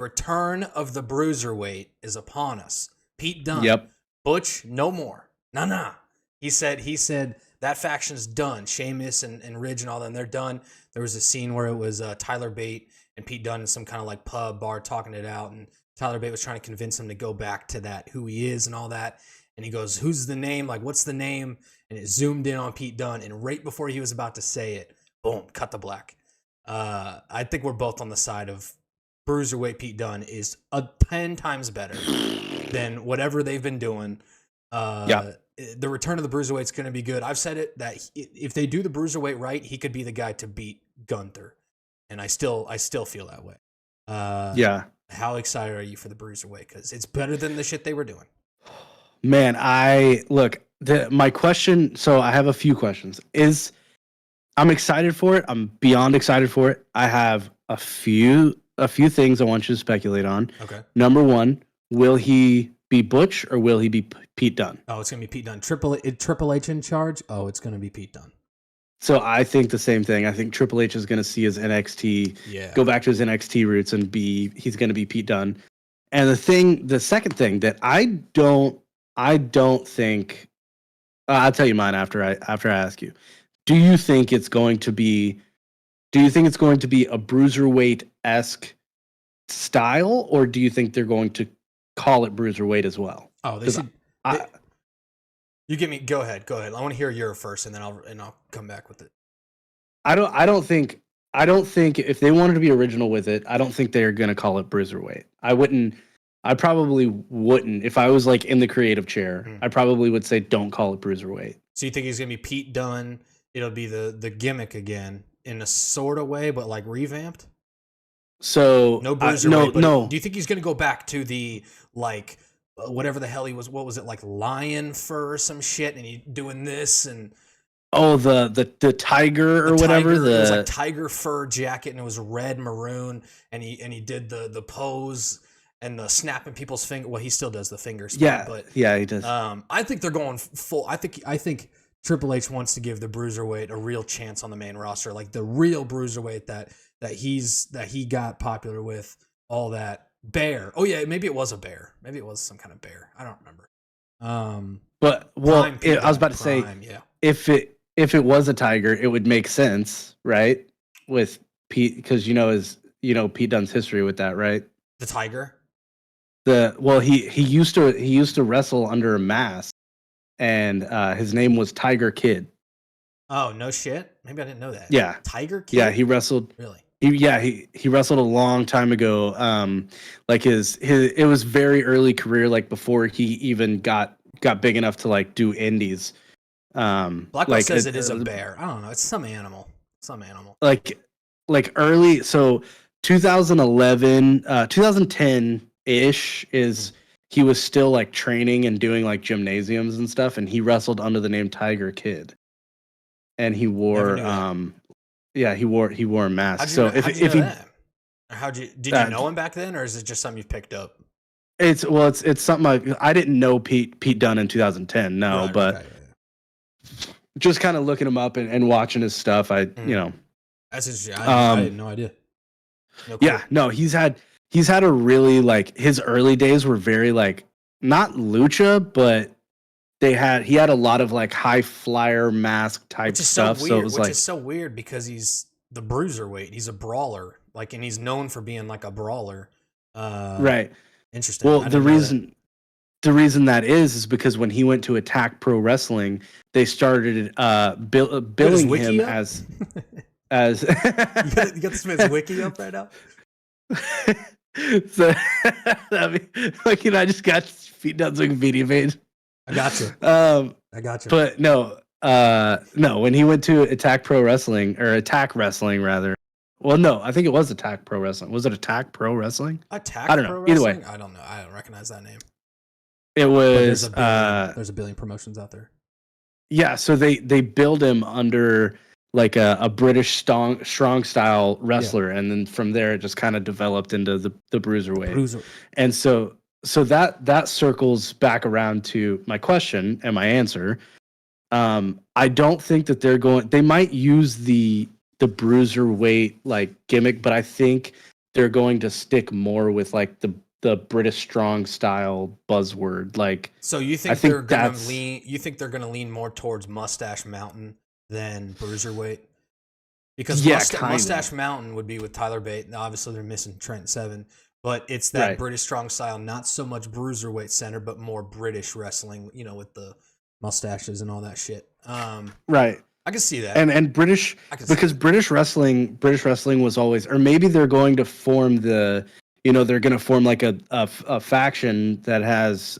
Return of the Bruiserweight is upon us. Pete Dunne. Yep. Butch, no more. Nah. He said that faction's done. Sheamus and Ridge and all them, they're done. There was a scene where it was Tyler Bate and Pete Dunne in some kind of like pub bar talking it out, and Tyler Bate was trying to convince him to go back to that, who he is and all that. And he goes, "Who's the name? Like, what's the name?" And it zoomed in on Pete Dunne, and right before he was about to say it, boom, cut the black. I think we're both on the side of Bruiserweight. Pete Dunne is 10 times better than whatever they've been doing. The return of the Bruiserweight's going to be good. I've said it that if they do the Bruiserweight right, he could be the guy to beat Gunther, and I still feel that way. How excited are you for the Bruiserweight? Because it's better than the shit they were doing. Man, my question. So I have a few questions. I'm excited for it. I'm beyond excited for it. I have a few things I want you to speculate on. Okay. Number one, will he be Butch or will he be Pete Dunne? Oh, it's gonna be Pete Dunne. Triple H in charge. Oh, it's gonna be Pete Dunne. So I think the same thing. I think Triple H is going to see his NXT, go back to his NXT roots, and he's going to be Pete Dunne. And the second thing that I don't think, I'll tell you mine after I ask you. Do you think it's going to be a Bruiserweight-esque style, or do you think they're going to call it Bruiserweight as well? Oh, they should. You give me. Go ahead. I want to hear your first, and then I'll come back with it. I don't think if they wanted to be original with it, I don't think they're gonna call it Bruiserweight. I probably wouldn't. If I was like in the creative chair, I probably would say don't call it Bruiserweight. So you think he's gonna be Pete Dunne? It'll be the gimmick again in a sort of way, but like revamped. So no Bruiserweight. No. Do you think he's gonna go back to the like? Whatever the hell he was, what was it, like lion fur or some shit, and he doing this and the tiger or whatever. It was like tiger fur jacket, and it was red maroon, and he did the pose and the snapping people's finger. Well, he still does the finger snap, but he does. I think they're going full. I think Triple H wants to give the Bruiserweight a real chance on the main roster, like the real Bruiserweight that he got popular with, all that. Bear. Oh yeah, maybe it was a bear. Maybe it was some kind of bear. I don't remember. But I was about to say, if it was a tiger, it would make sense, right? With Pete, because Pete Dunne's history with that, right? The tiger. He used to wrestle under a mask, and his name was Tiger Kid. Oh no shit! Maybe I didn't know that. Yeah, Tiger Kid. Yeah, he wrestled. Really? He wrestled a long time ago. Like his it was very early career, like before he even got big enough to like do indies. Blackwell says it is a bear. I don't know. It's some animal. Like early, so 2011, 2010 ish is he was still like training and doing like gymnasiums and stuff, and he wrestled under the name Tiger Kid, and he wore he wore a mask. So did you know him back then, or is it just something you've picked up? It's something I didn't know Pete Dunne in 2010. No, right, but just kind of looking him up and watching his stuff. That's interesting. I had no idea. No, cool. Yeah, no, he's had a really like his early days were very like not lucha, but he had a lot of like high flyer mask type stuff. So it was which is so weird because he's the Bruiserweight. He's a brawler, like, and he's known for being like a brawler. Right. Interesting. Well, the reason that is because when he went to Attack Pro Wrestling, they started billing him as you got this man's wiki up right now. So I just got Pete Dunne's Wikipedia page. I got you. But no, when he went to Attack Pro Wrestling, or Attack Wrestling rather. Well, no, I think it was Attack Pro Wrestling. Was it Attack Pro Wrestling? I don't know. Either way, I don't know. I don't recognize that name. It was. There's a billion promotions out there. Yeah, so they billed him under like a British strong style wrestler, and then from there it just kind of developed into the Bruiserweight. And so that circles back around to my question and my answer. I don't think that they might use the Bruiserweight like gimmick, but I think they're going to stick more with like the British strong style buzzword. Like, so you think, they're gonna lean? You think they're gonna lean more towards Mustache Mountain than Bruiserweight? Because Mustache Mountain would be with Tyler Bate. Now, obviously, they're missing Trent Seven, but it's that British strong style, not so much Bruiserweight center, but more British wrestling. You know, with the mustaches and all that shit. Right. I can see that. And British, because British wrestling was always, or maybe they're going to form they're going to form like a faction that has,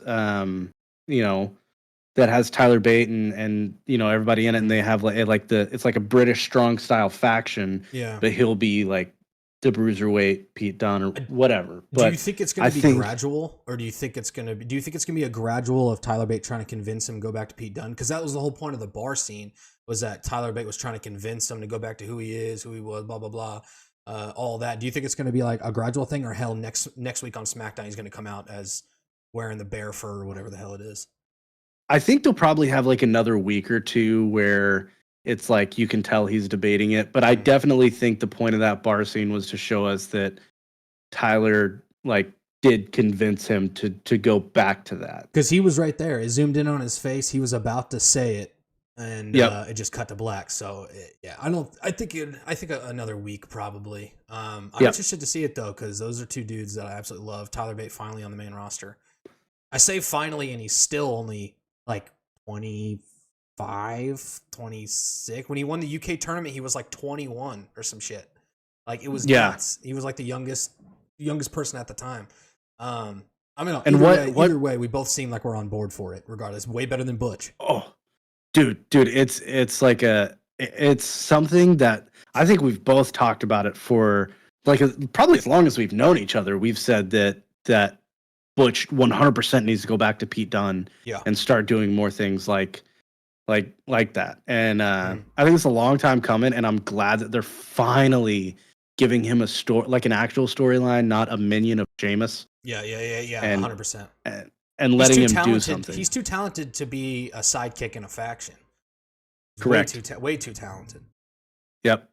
that has Tyler Bate and everybody in it, and they have it's like a British strong style faction. Yeah. But he'll be like the Bruiserweight Pete Dunne or whatever. But do you think it's going to be gradual, or do you think it's going to be a gradual of Tyler Bate trying to convince him to go back to Pete Dunne? Because that was the whole point of the bar scene, was that Tyler Bate was trying to convince him to go back to who he is, who he was, blah blah blah, all that. Do you think it's going to be like a gradual thing, or hell, next week on SmackDown he's going to come out as wearing the bear fur or whatever the hell it is? I think they'll probably have like another week or two where it's like you can tell he's debating it, but I definitely think the point of that bar scene was to show us that Tyler like did convince him to go back to that, because he was right there. It zoomed in on his face. He was about to say it, and it just cut to black. So I think another week probably. I'm interested to see it though, because those are two dudes that I absolutely love. Tyler Bate finally on the main roster. I say finally, and he's still only like 25, 26. When he won the UK tournament, he was like 21 or some shit. Like, it was nuts. He was like the youngest person at the time. I mean, either way, we both seem like we're on board for it. Regardless, way better than Butch. Oh, dude, it's like it's something that I think we've both talked about it for like probably as long as we've known each other. We've said that Butch 100% needs to go back to Pete Dunne and start doing more things like that. And I think it's a long time coming, and I'm glad that they're finally giving him like an actual storyline, not a minion of Sheamus. Yeah, 100%. And letting him do something. He's too talented to be a sidekick in a faction. Correct. Way too talented. Yep.